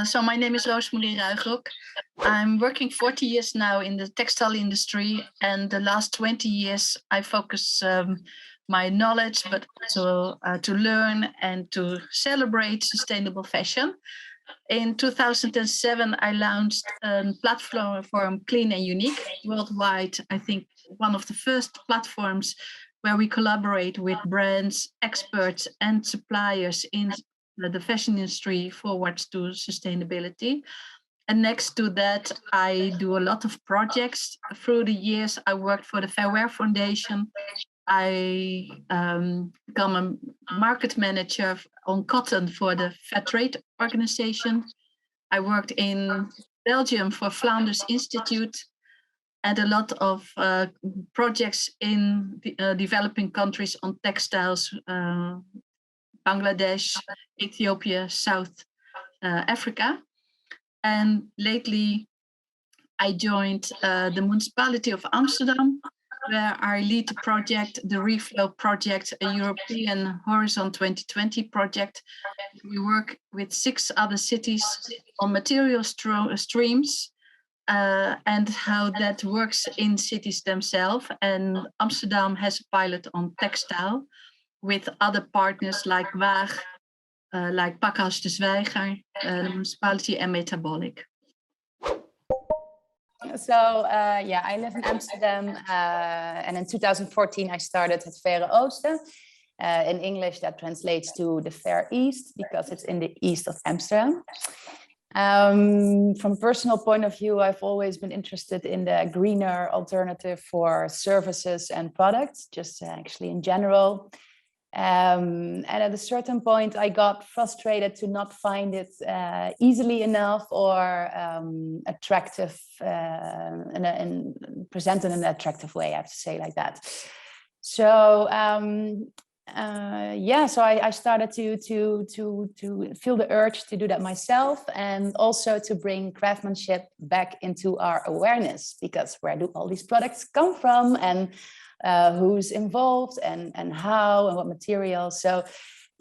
So my name is Roosmarie Ruigrok. I'm working 40 years now in the textile industry, and the last 20 years I focus my knowledge, but also to learn and to celebrate sustainable fashion. In 2007, I launched a platform Clean and Unique worldwide. I think one of the first platforms where we collaborate with brands, experts, and suppliers in the fashion industry forwards to sustainability. And next to that, I do a lot of projects. Through the years, I worked for the Fair Wear Foundation. I become a market manager on cotton for the Fair Trade Organization. I worked in Belgium for Flanders Institute, and a lot of projects in the, developing countries on textiles, Bangladesh, Ethiopia, South Africa. And lately, I joined the municipality of Amsterdam, where I lead the project, the Reflow project, a European Horizon 2020 project. We work with 6 other cities on material streams and how that works in cities themselves. And Amsterdam has a pilot on textile with other partners like Waag, like Pakhuis de Zwijger, the municipality, and Metabolic. So yeah, I live in Amsterdam, and in 2014 I started at Verre Oosten. In English, that translates to the Fair East because it's in the east of Amsterdam. From a personal point of view, I've always been interested in the greener alternative for services and products, just actually in general. And at a certain point, I got frustrated to not find it easily enough or attractive and presented in an attractive way, I have to say like that. So yeah, so I started to feel the urge to do that myself, and also to bring craftsmanship back into our awareness, because where do all these products come from, and who's involved, and how, and what materials. So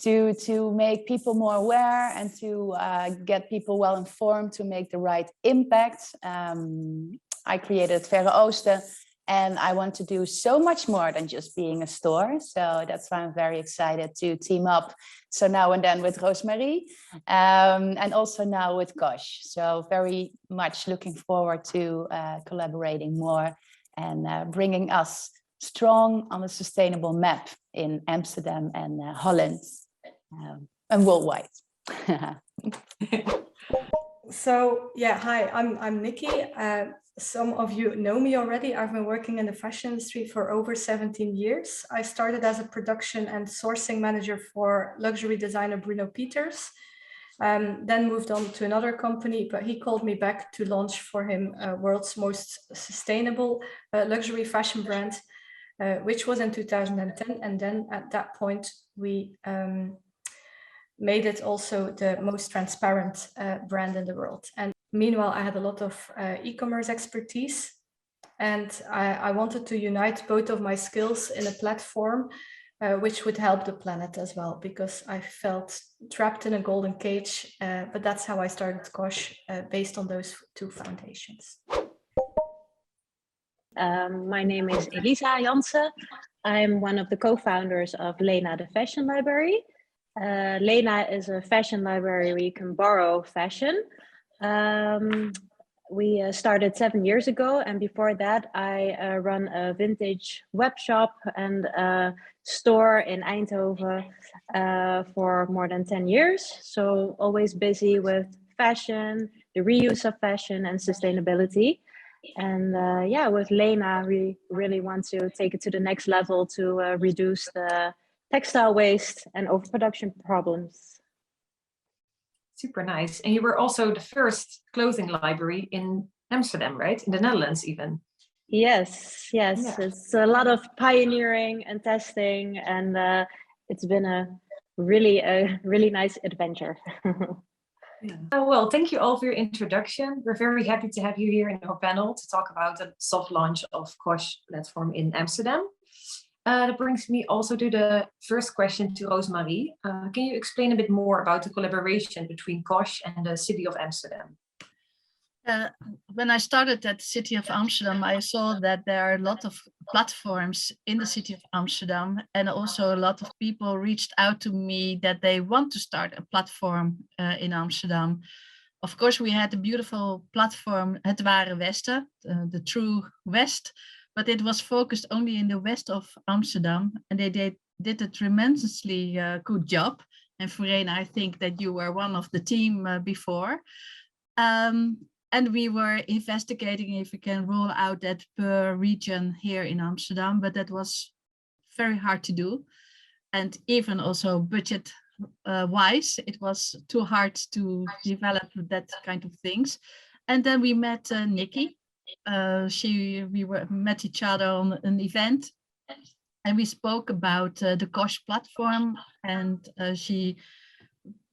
to make people more aware and to get people well informed to make the right impact, I created Verre Oosten. And I want to do so much more than just being a store. So that's why I'm very excited to team up. So now and then with Roosmarie, and also now with COSH. So very much looking forward to collaborating more and bringing us strong on a sustainable map in Amsterdam and Holland and worldwide. So yeah, hi, I'm Nikki. Some of you know me already. I've been working in the fashion industry for over 17 years. I started as a production and sourcing manager for luxury designer Bruno Peters, then moved on to another company, but he called me back to launch for him world's most sustainable luxury fashion brand, which was in 2010. And then at that point, we made it also the most transparent brand in the world. And meanwhile, I had a lot of e-commerce expertise, and I wanted to unite both of my skills in a platform which would help the planet as well, because I felt trapped in a golden cage, but that's how I started COSH, based on those 2 foundations. My name is Elisa Jansen. I'm one of the co-founders of Lena, the fashion library. Lena is a fashion library where you can borrow fashion. We started 7 years ago, and before that I run a vintage web shop and a store in Eindhoven for more than 10 years. So always busy with fashion, the reuse of fashion, and sustainability. And yeah, with Lena, we really want to take it to the next level to reduce the textile waste and overproduction problems. Super nice. And you were also the first clothing library in Amsterdam, right? In the Netherlands even. Yes. Yeah. It's a lot of pioneering and testing, and it's been a really nice adventure. Yeah. Well, thank you all for your introduction. We're very happy to have you here in our panel to talk about the soft launch of COSH platform in Amsterdam. That brings me also to the first question to Rosemary. Can you explain a bit more about the collaboration between COSH and the City of Amsterdam? When I started at the City of Amsterdam, I saw that there are a lot of platforms in the City of Amsterdam, and also a lot of people reached out to me that they want to start a platform in Amsterdam. Of course, we had a beautiful platform, Het Ware Westen, the true West, but it was focused only in the west of Amsterdam, and they did a tremendously good job. And Verena, I think that you were one of the team before. And we were investigating if we can roll out that per region here in Amsterdam, but that was very hard to do. And even also budget wise, it was too hard to develop that kind of things. And then we met Nikki. We met each other on an event, and we spoke about the COSH platform, and she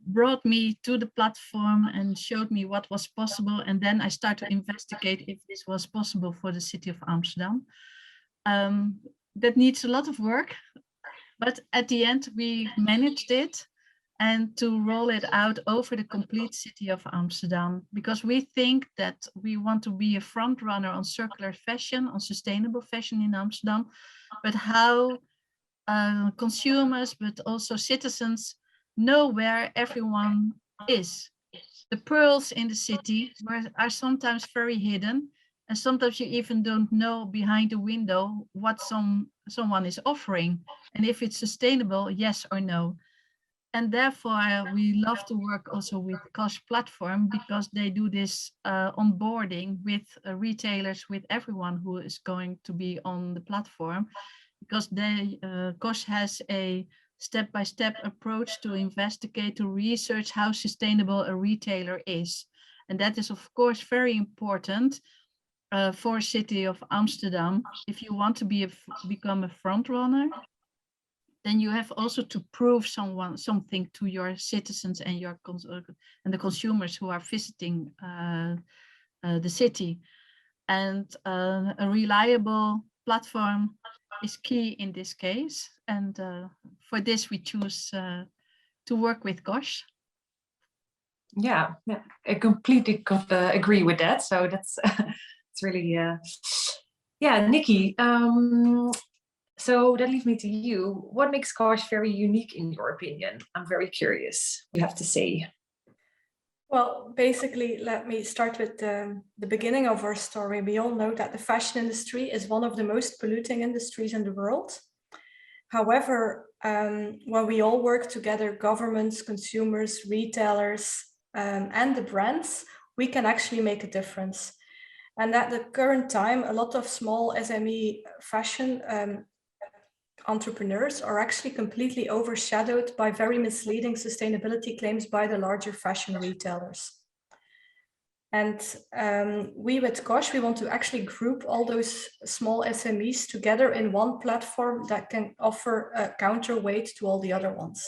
brought me to the platform and showed me what was possible. And then I started to investigate if this was possible for the City of Amsterdam. That needs a lot of work, but at the end we managed it, and to roll it out over the complete City of Amsterdam, because we think that we want to be a front runner on circular fashion, on sustainable fashion in Amsterdam, but how consumers, but also citizens know where everyone is. The pearls in the city are sometimes very hidden, and sometimes you even don't know behind the window what someone is offering, and if it's sustainable, yes or no. And therefore we love to work also with COSH platform, because they do this onboarding with retailers, with everyone who is going to be on the platform, because COSH has a step-by-step approach to investigate, to research how sustainable a retailer is. And that is, of course, very important for City of Amsterdam. If you want to become a front runner, then you have also to prove something to your citizens and the consumers who are visiting the city. And a reliable platform is key in this case. And for this, we choose to work with COSH. Yeah, I completely agree with that. So that's it's really, yeah, Nikki. So that leads me to you. What makes COSH very unique in your opinion? I'm very curious, you have to say. Well, basically, let me start with the beginning of our story. We all know that the fashion industry is one of the most polluting industries in the world. However, when we all work together, governments, consumers, retailers, and the brands, we can actually make a difference. And at the current time, a lot of small SME fashion entrepreneurs are actually completely overshadowed by very misleading sustainability claims by the larger fashion retailers. And we with COSH, we want to actually group all those small SMEs together in one platform that can offer a counterweight to all the other ones.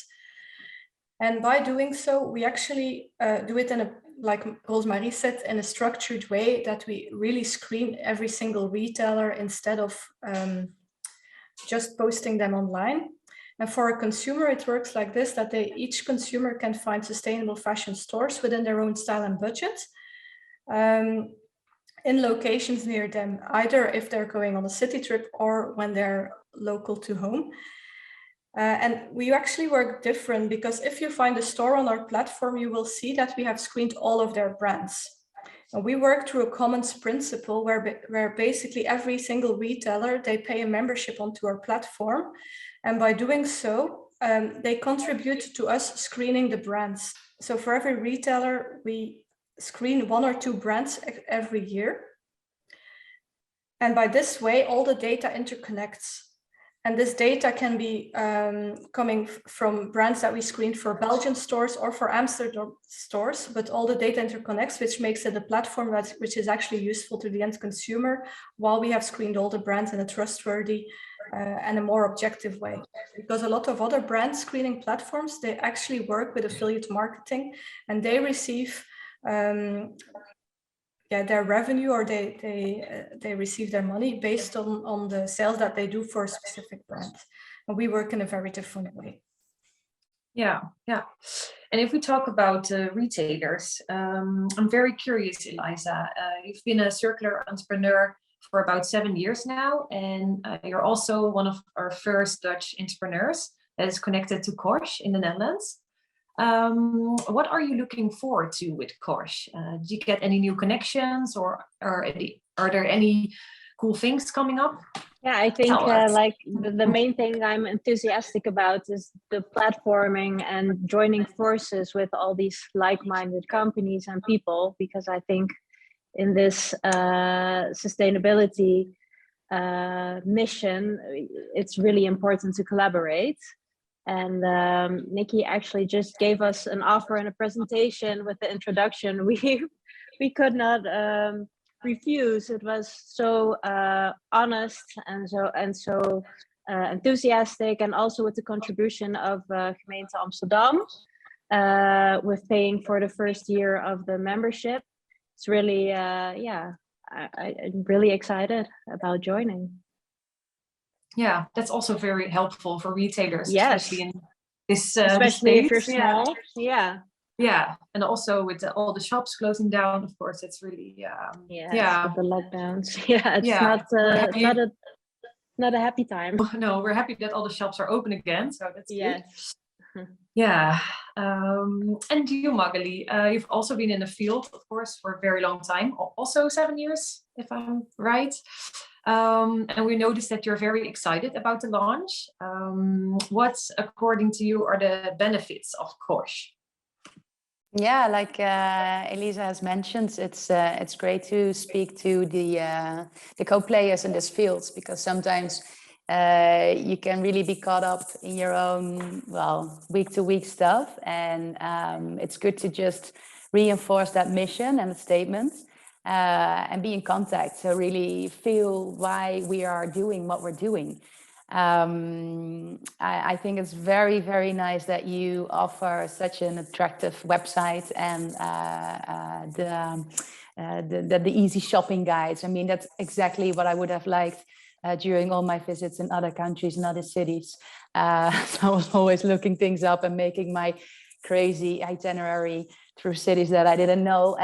And by doing so, we actually do it in a, like Rosemary said, in a structured way, that we really screen every single retailer instead of just posting them online. And for a consumer, it works like this, that each consumer can find sustainable fashion stores within their own style and budget, in locations near them, either if they're going on a city trip or when they're local to home. And we actually work different, because if you find a store on our platform, you will see that we have screened all of their brands. And we work through a commons principle where basically every single retailer, they pay a membership onto our platform. And by doing so, they contribute to us screening the brands. So for every retailer, we screen 1 or 2 brands every year. And by this way, all the data interconnects. And this data can be coming from brands that we screened for Belgian stores or for Amsterdam stores, but all the data interconnects, which makes it a platform which is actually useful to the end consumer, while we have screened all the brands in a trustworthy and a more objective way. Because a lot of other brand screening platforms, they actually work with affiliate marketing, and they receive their revenue, or they receive their money based on the sales that they do for a specific brand. And we work in a very different way. Yeah. And if we talk about retailers, I'm very curious, Eliza. You've been a circular entrepreneur for about 7 years now, and you're also one of our first Dutch entrepreneurs that is connected to COSH in the Netherlands. What are you looking forward to with COSH? Did you get any new connections, or are there any cool things coming up? Yeah, I think like the main thing I'm enthusiastic about is the platforming and joining forces with all these like-minded companies and people, because I think in this sustainability mission, it's really important to collaborate. And Nikki actually just gave us an offer and a presentation with the introduction. We could not refuse. It was so honest and so enthusiastic, and also with the contribution of Gemeente Amsterdam with paying for the first year of the membership. It's really I'm really excited about joining. Yeah, that's also very helpful for retailers, Yes. especially in this especially if you're States. small. Yeah. And also with all the shops closing down, of course, it's really With the lockdowns. Not a happy time. No, we're happy that all the shops are open again, so that's good. Yes. And you, Magali, you've also been in the field, of course, for a very long time, also 7 years, if I'm right. And we noticed that you're very excited about the launch. What, according to you, are the benefits of COSH? Yeah, like Elisa has mentioned, it's great to speak to the co-players in this field, because sometimes you can really be caught up in your own, week-to-week stuff, and it's good to just reinforce that mission and the statement. And be in contact, so really feel why we are doing what we're doing. I think it's very, very nice that you offer such an attractive website and the easy shopping guides. I mean, that's exactly what I would have liked during all my visits in other countries and other cities. So I was always looking things up and making my crazy itinerary through cities that I didn't know.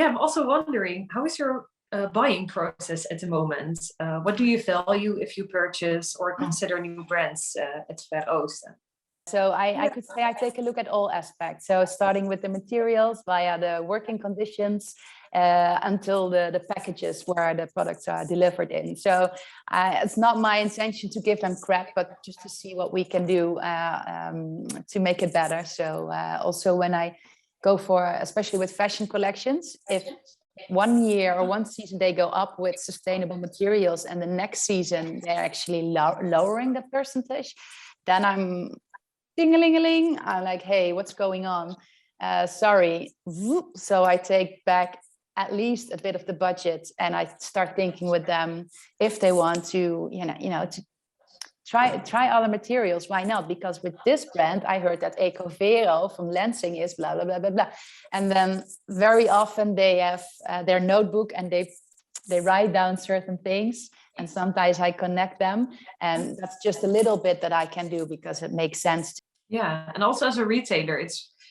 I'm also wondering, how is your buying process at the moment? What do you value if you purchase or consider new brands at Ver Oosten? So I could say I take a look at all aspects. So starting with the materials via the working conditions until the packages where the products are delivered in. So it's not my intention to give them crap, but just to see what we can do to make it better. So also when I go for, especially with fashion collections, if 1 year or 1 season they go up with sustainable materials and the next season they're actually lowering the percentage, then I'm ding-a-ling-a-ling. I'm like, hey, what's going on? Sorry. So I take back at least a bit of the budget, and I start thinking with them if they want to, to try other materials. Why not? Because with this brand, I heard that Ecovero from Lansing is blah blah blah blah blah, and then very often they have their notebook and they write down certain things, and sometimes I connect them, and that's just a little bit that I can do because it makes sense. Yeah, and also as a retailer,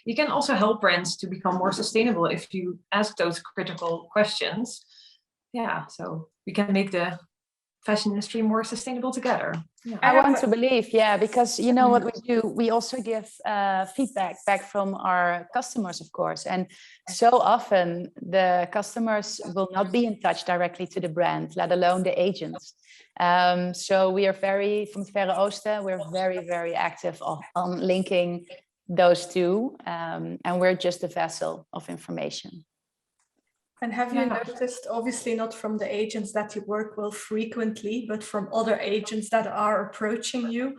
you can also help brands to become more sustainable if you ask those critical questions. Yeah, so we can make the fashion industry more sustainable together. Yeah. I want to believe, because you know what we do, we also give feedback back from our customers, of course, and so often the customers will not be in touch directly to the brand, let alone the agents. So we are from Ver Oosten, we're very, very active on linking those two, and we're just a vessel of information. And have you noticed, obviously not from the agents that you work with frequently, but from other agents that are approaching you,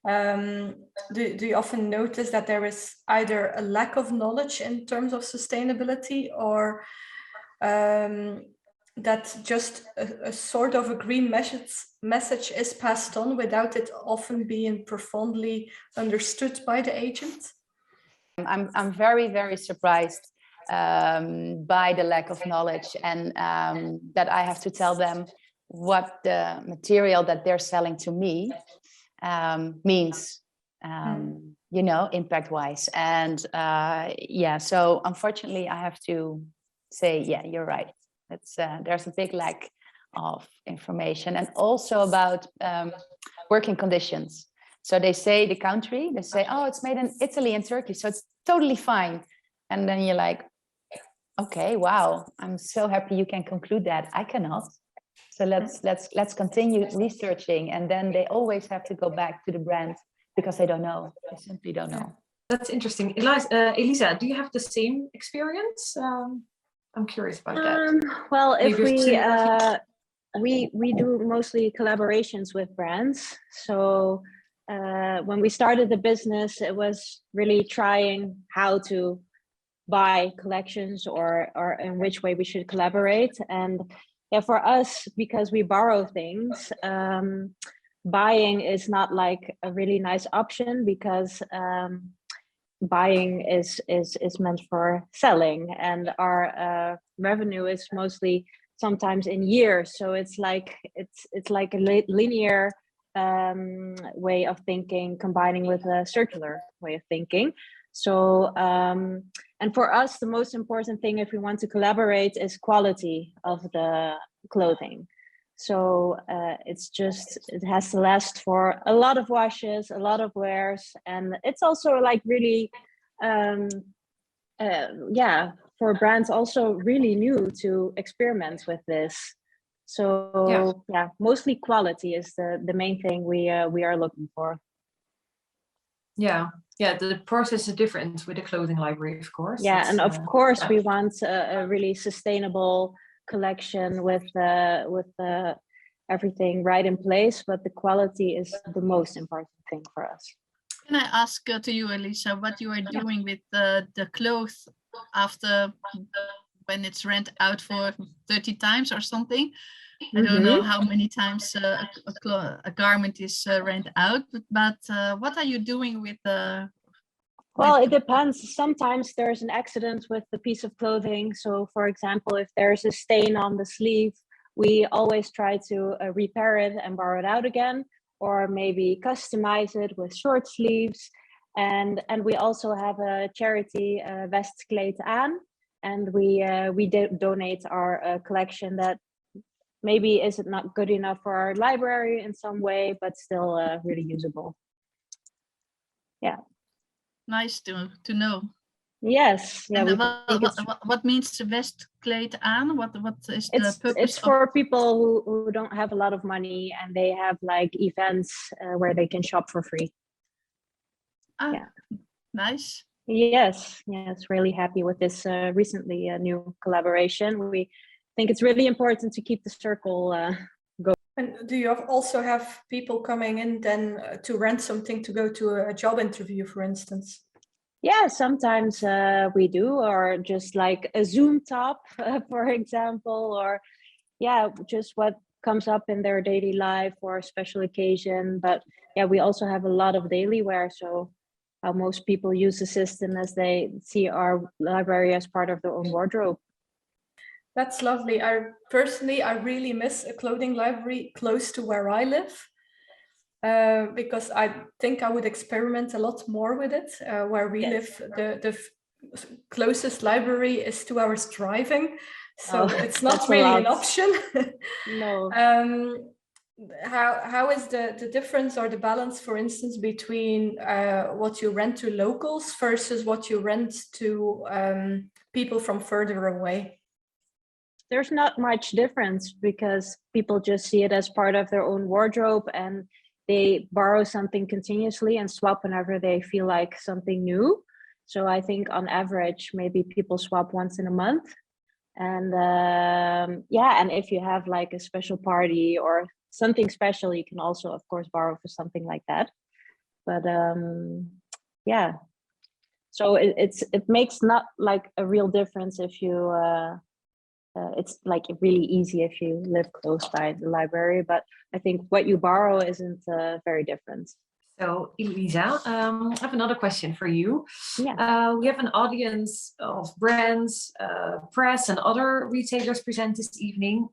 do you often notice that there is either a lack of knowledge in terms of sustainability, or that just a sort of a green message is passed on without it often being profoundly understood by the agent? I'm very, very surprised by the lack of knowledge, and that I have to tell them what the material that they're selling to me means, you know, impact wise. And yeah, so unfortunately I have to say, yeah, you're right. It's there's a big lack of information, and also about working conditions. So they say the country, they say, oh, it's made in Italy and Turkey, so it's totally fine. And then you're like, okay, wow, I'm so happy you can conclude that. I cannot. So let's continue researching, and then they always have to go back to the brand because they don't know. They simply don't know. That's interesting. Elisa, do you have the same experience? I'm curious about that. Well, if Maybe we do mostly collaborations with brands. So when we started the business, it was really trying how to buy collections or in which way we should collaborate. And yeah, for us, because we borrow things, buying is not like a really nice option, because buying is meant for selling, and our revenue is mostly sometimes in years. So it's like a linear way of thinking, combining with a circular way of thinking. So and for us, the most important thing if we want to collaborate is quality of the clothing. So it has to last for a lot of washes, a lot of wears, and it's also like really yeah, for brands also really new to experiment with this. So yeah, mostly quality is the main thing we are looking for. Yeah, the process is different with the clothing library, of course. Yeah, That's, and of course we want a really sustainable collection with everything right in place, but the quality is the most important thing for us. Can I ask to you, Elisa, what you are doing with the clothes after when it's rent out for 30 times or something? I don't know how many times a garment is rent out, but what are you doing with the? Well, it depends. Sometimes there's an accident with the piece of clothing. So, for example, if there's a stain on the sleeve, we always try to repair it and borrow it out again, or maybe customize it with short sleeves. And we also have a charity, West Kleed Aan, and we donate our collection that maybe is not good enough for our library in some way, but still really usable. Yeah. Nice to know. Yes. Yeah. What means the West Kleed Aan? What is the purpose? It's for people who don't have a lot of money and they have like events where they can shop for free. Yeah. Nice. Yes. Really happy with this recently new collaboration. We think it's really important to keep the circle going. And do you also have people coming in then to rent something to go to a job interview, for instance? Yeah, sometimes we do, or just like a Zoom top, for example, or yeah, just what comes up in their daily life or a special occasion. But yeah, we also have a lot of daily wear. So most people use the system as they see our library as part of their own wardrobe. That's lovely. I really miss a clothing library close to where I live, because I think I would experiment a lot more with it. Where we live, the closest library is 2 hours driving, so it's not really an option. No. How is the difference or the balance, for instance, between what you rent to locals versus what you rent to people from further away? There's not much difference, because people just see it as part of their own wardrobe and they borrow something continuously and swap whenever they feel like something new. So I think on average, maybe people swap once in a month. And yeah, and if you have like a special party or something special, you can also, of course, borrow for something like that. But yeah, so it makes not like a real difference if you it's like really easy if you live close by the library, but I think what you borrow isn't very different. So, Elisa, I have another question for you. Yeah. We have an audience of brands, press, and other retailers present this evening.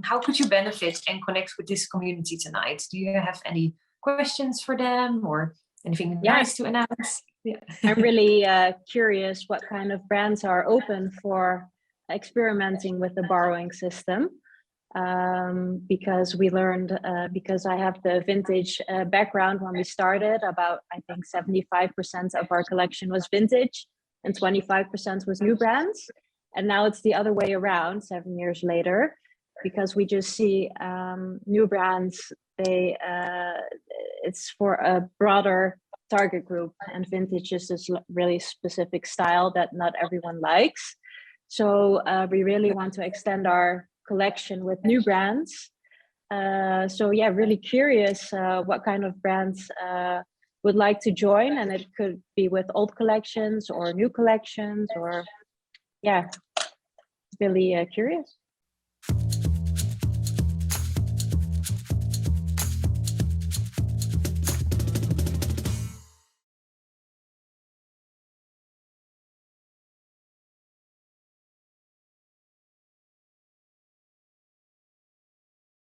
How could you benefit and connect with this community tonight? Do you have any questions for them or anything nice to announce? Yeah. I'm really curious what kind of brands are open for experimenting with the borrowing system. Because we learned, because I have the vintage background when we started, about I think 75% of our collection was vintage and 25% was new brands. And now it's the other way around 7 years later, because we just see new brands, it's for a broader target group, and vintage is this really specific style that not everyone likes. So we really want to extend our collection with new brands. So yeah, really curious what kind of brands would like to join, and it could be with old collections or new collections, or yeah, really curious.